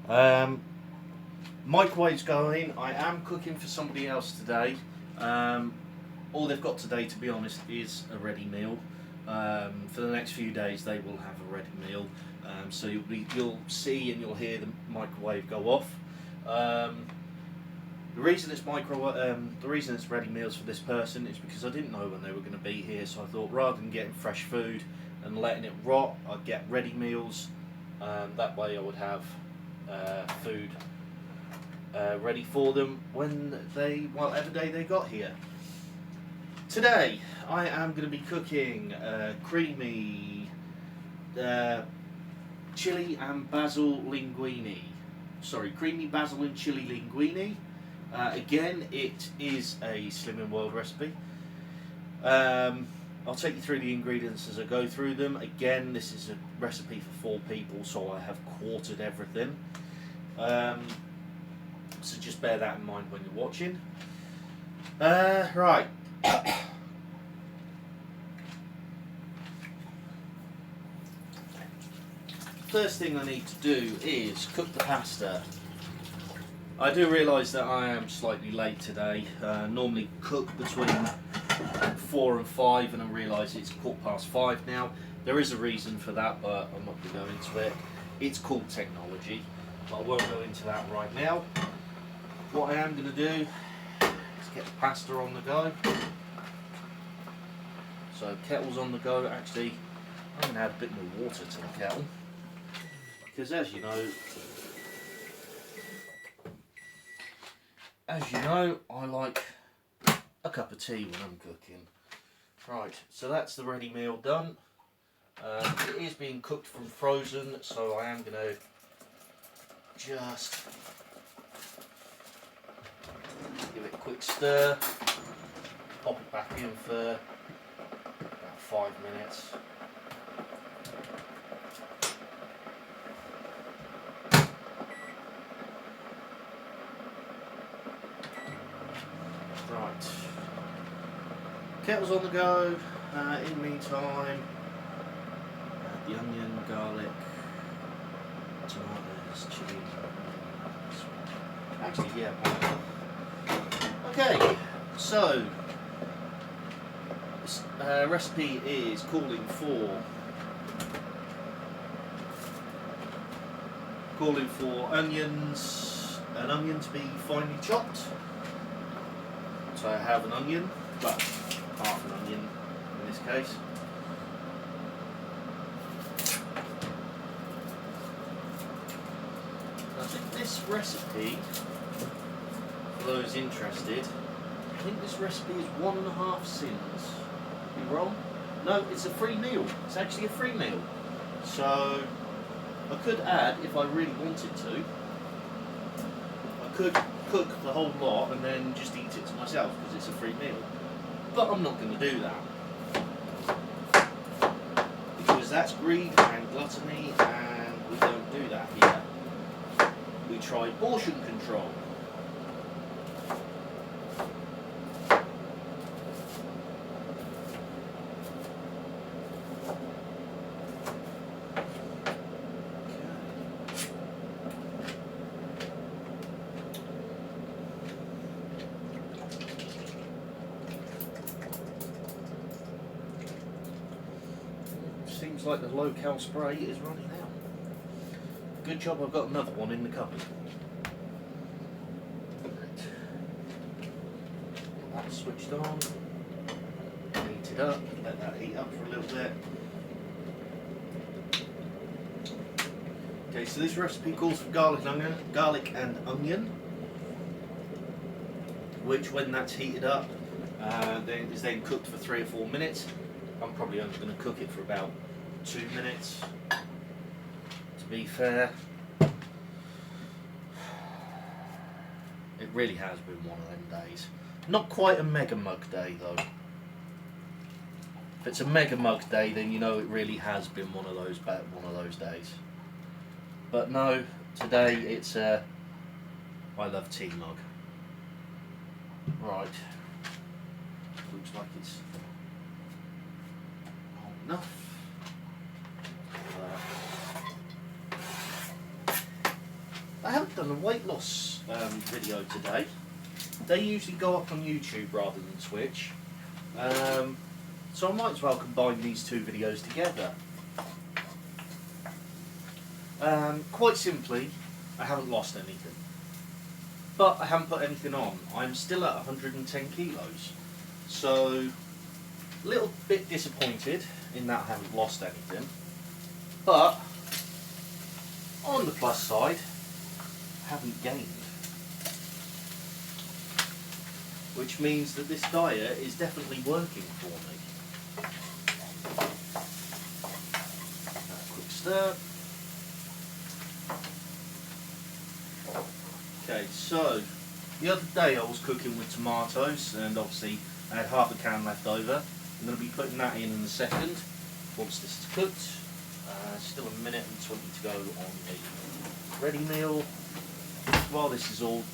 Um, Microwave's going. I am cooking for somebody else today. Um, all they've got today, to be honest, is a ready meal. For the next few days, they will have a ready meal. So you'll see and you'll hear the microwave go off. The reason it's ready meals for this person is because I didn't know when they were going to be here. So I thought rather than getting fresh food and letting it rot, I'd get ready meals. That way, I would have food ready for them whatever day they got here. Today I am going to be cooking creamy chili and basil linguine. Sorry, creamy basil and chili linguine. Again, it is a Slimming World recipe. I'll take you through the ingredients as I go through them. Again, this is a recipe for 4 people, so I have quartered everything. So just bear that in mind when you're watching. Right. First thing I need to do is cook the pasta. I do realise that I am slightly late today. Normally cook between 4 and 5, and I realise it's 5:15 now. There is a reason for that, but I'm not going to go into it. It's called technology, but I won't go into that right now. What I am going to do is get the pasta on the go. So kettle's on the go. Actually, I'm going to add a bit more water to the kettle, because as you know, I like a cup of tea when I'm cooking. Right, so that's the ready meal done. It is being cooked from frozen, so I am going to just give it a quick stir, pop it back in for about 5 minutes. Right, kettle's on the go. In the meantime, the onion, garlic, tomatoes, chilli. Actually, yeah. Okay, so this recipe is calling for an onion to be finely chopped. So I have an onion, well, half an onion in this case. I think this recipe, for those interested, I think this recipe is 1.5 sins. Be wrong? No, it's a free meal. It's actually a free meal. So I could add, if I really wanted to, I could cook the whole lot and then just eat it to myself because it's a free meal. But I'm not going to do that, because that's greed and gluttony, and we don't do that here. We try portion control. Seems like the low-cal spray is running out. Good job I've got another one in the cupboard. That's switched on. Heat it up. Let that heat up for a little bit. Okay, so this recipe calls for garlic and onion, which, when that's heated up, is then cooked for 3 or 4 minutes. I'm probably only going to cook it for about 2 minutes, to be fair. It really has been one of them days. Not quite a mega mug day though. If it's a mega mug day, then you know it really has been one of those days. But no, today it's a I love tea mug. Right. Looks like it's hot enough. I haven't done a weight loss video today. They usually go up on YouTube rather than Twitch. So I might as well combine these two videos together. Quite simply, I haven't lost anything. But I haven't put anything on. I'm still at 110 kilos. So, a little bit disappointed in that I haven't lost anything. But, on the plus side, I haven't gained. Which means that this diet is definitely working for me. Quick stir. Okay, so the other day I was cooking with tomatoes and obviously I had half a can left over. I'm going to be putting that in a second once this is cooked. Still a minute and 20 to go on the ready meal. While this is all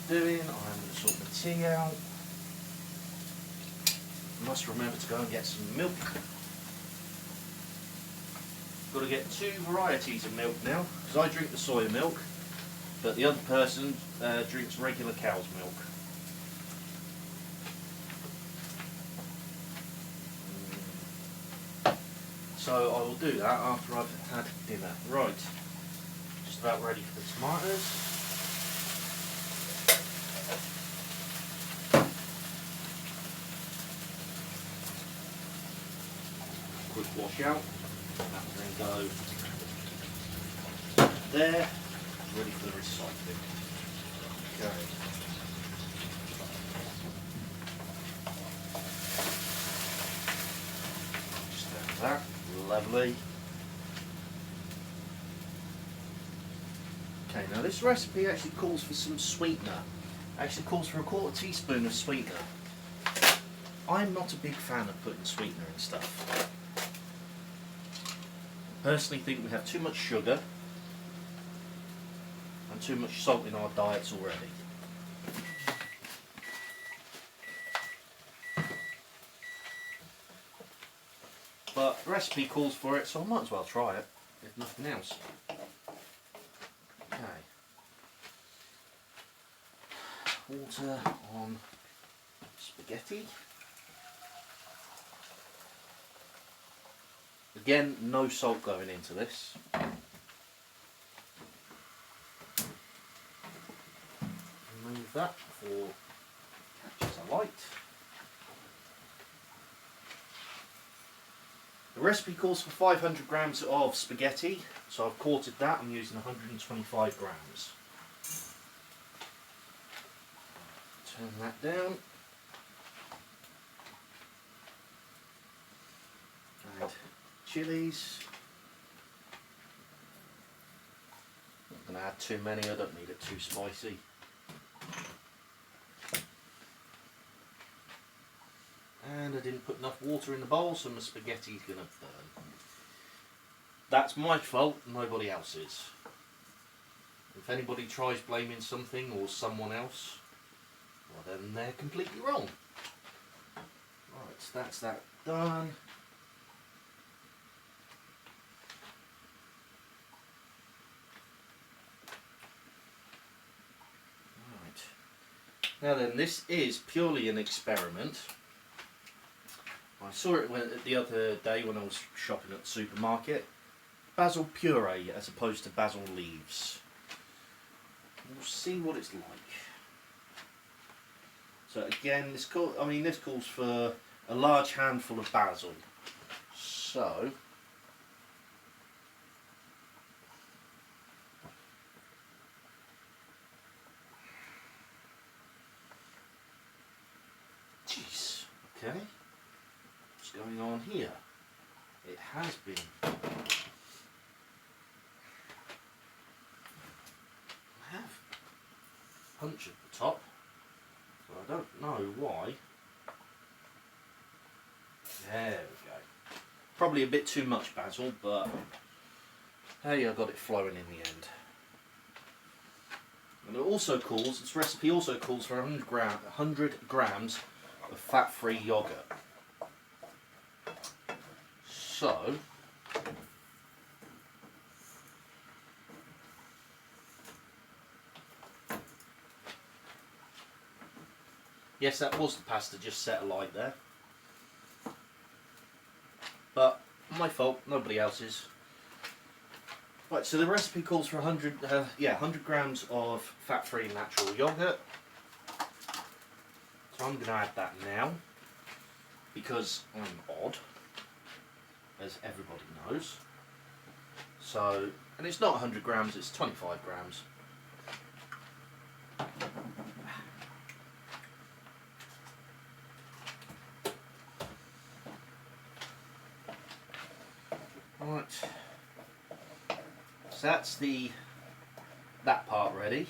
doing, I'm going to sort the tea out. Must remember to go and get some milk. Got to get 2 varieties of milk now because I drink the soya milk. But the other person drinks regular cow's milk. So I will do that after I've had dinner. Right, just about ready for the tomatoes. Quick wash out. That will then go there. Ready for the recycling. Okay. Just like that. Lovely. Okay, now this recipe actually calls for some sweetener. Actually calls for a 1/4 teaspoon of sweetener. I'm not a big fan of putting sweetener in stuff. I personally think we have too much sugar and too much salt in our diets already. But the recipe calls for it, so I might as well try it, if nothing else. Okay. Water on spaghetti. Again, no salt going into this. Remove that before it catches alight. The recipe calls for 500 grams of spaghetti, so I've quartered that. I'm using 125 grams. Turn that down. Add chilies. Not going to add too many, I don't need it too spicy. And I didn't put enough water in the bowl, so my spaghetti's going to burn. That's my fault, nobody else's. If anybody tries blaming something or someone else, well then they're completely wrong. Right, so that's that done. Right. Now then, this is purely an experiment. I saw it the other day when I was shopping at the supermarket. Basil puree as opposed to basil leaves. We'll see what it's like. So again, this calls for a large handful of basil. So jeez, okay. What's going on here? It has been punch at the top, so I don't know why. There we go. Probably a bit too much basil, but hey, I got it flowing in the end. And it also calls, this recipe also calls for 100 grams of fat-free yogurt. So Yes, that was the pasta just set alight there. But my fault, nobody else's. Right, so the recipe calls for 100 grams of fat-free natural yogurt. So I'm going to add that now, because I'm odd, as everybody knows. So, and it's not 100 grams, it's 25 grams. Right, so that's that part ready.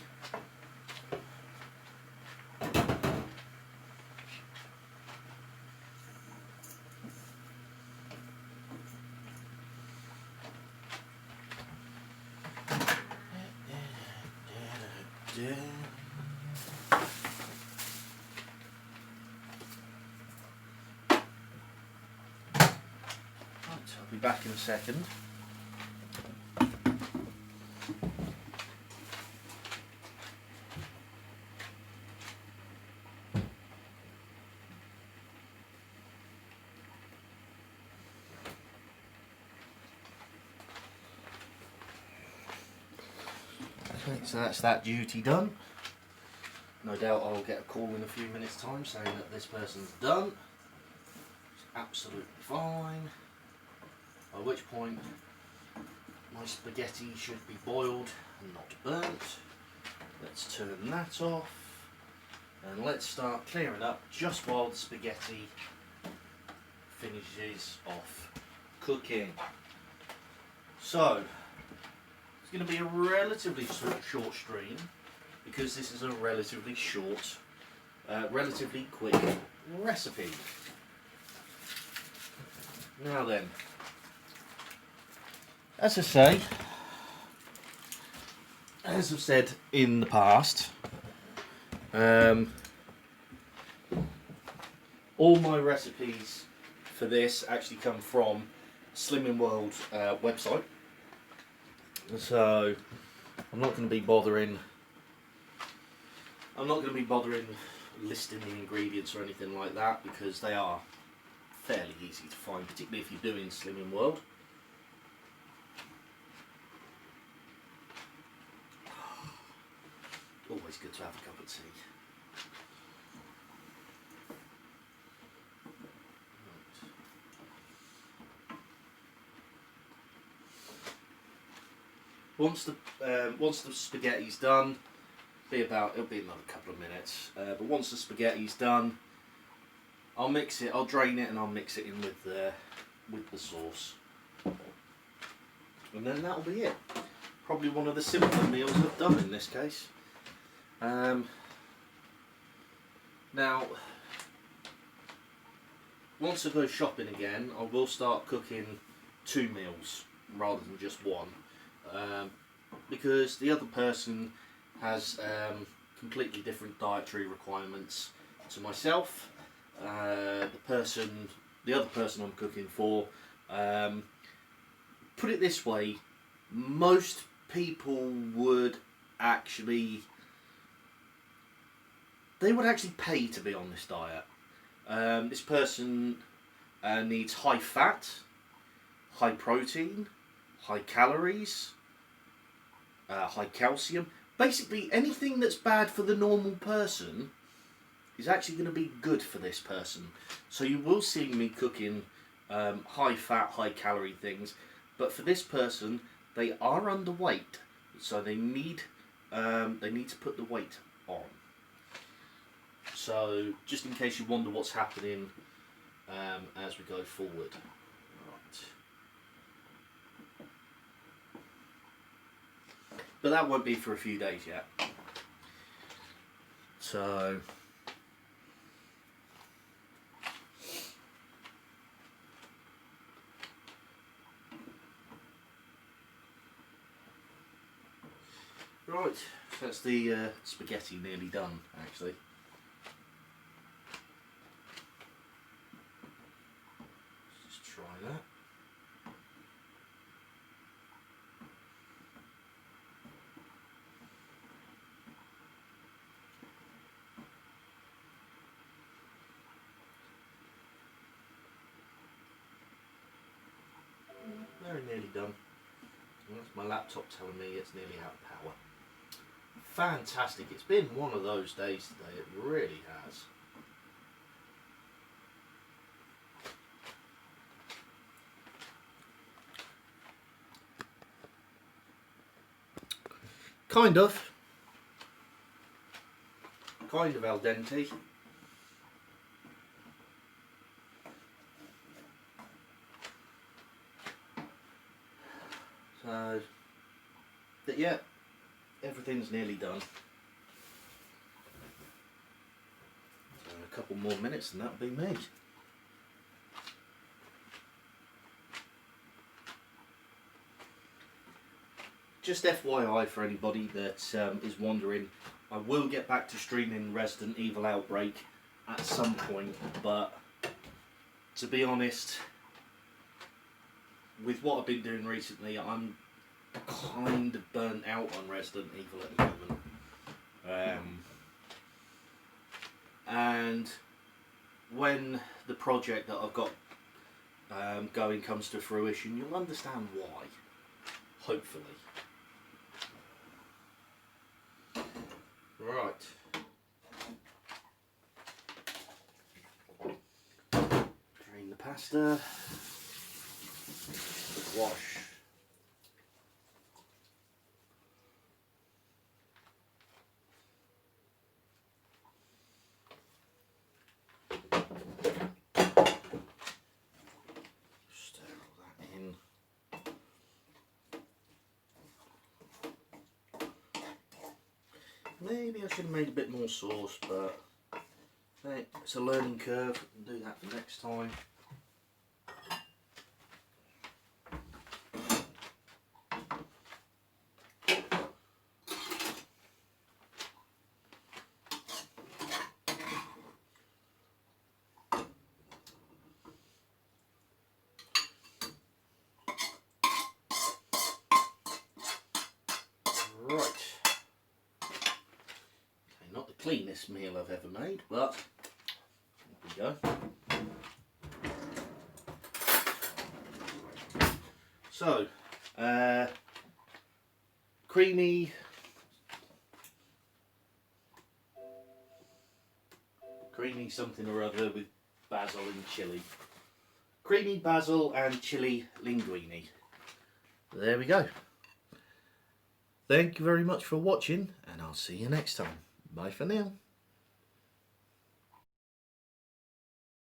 I'll be back in a second. Okay, so that's that duty done. No doubt I'll get a call in a few minutes' time saying that this person's done. It's absolutely fine. By which point my spaghetti should be boiled and not burnt. Let's turn that off and let's start clearing up just while the spaghetti finishes off cooking. So it's going to be a relatively short stream because this is a relatively short, relatively quick recipe. Now then, as I say, as I've said in the past, all my recipes for this actually come from Slimming World website. So I'm not going to be bothering listing the ingredients or anything like that because they are fairly easy to find, particularly if you're doing Slimming World. Always good to have a cup of tea. Once the spaghetti's done, it'll be another couple of minutes. But once the spaghetti's done, I'll mix it. I'll drain it and I'll mix it in with the sauce, and then that'll be it. Probably one of the simpler meals I've done in this case. Now, once I go shopping again, I will start cooking 2 meals rather than just one, because the other person has completely different dietary requirements to myself. The other person I'm cooking for, put it this way, most people would actually pay to be on this diet. This person needs high fat, high protein, high calories, high calcium. Basically anything that's bad for the normal person is actually going to be good for this person. So you will see me cooking high fat, high calorie things, but for this person they are underweight, so they need to put the weight on. So just in case you wonder what's happening as we go forward. Right. But that won't be for a few days yet. So right, so that's the spaghetti nearly done actually. Let's just try that. done. And that's my laptop telling me it's nearly out of power. Fantastic. It's been one of those days today. It really has. Kind of al dente. So, but yeah, everything's nearly done. So a couple more minutes and that'll be me. Just FYI for anybody that is wondering, I will get back to streaming Resident Evil Outbreak at some point, but to be honest, with what I've been doing recently, I'm kind of burnt out on Resident Evil at the moment. And when the project that I've got going comes to fruition, you'll understand why, hopefully. Right. Drain the pasta. Wash. Stir all that in. Maybe I should have made a bit more sauce, but hey, it's a learning curve. I'll do that for next time. Right. Not the cleanest meal I've ever made, but there we go. So, creamy something or other with basil and chilli. Creamy basil and chilli linguine. There we go. Thank you very much for watching, and I'll see you next time. Bye for now.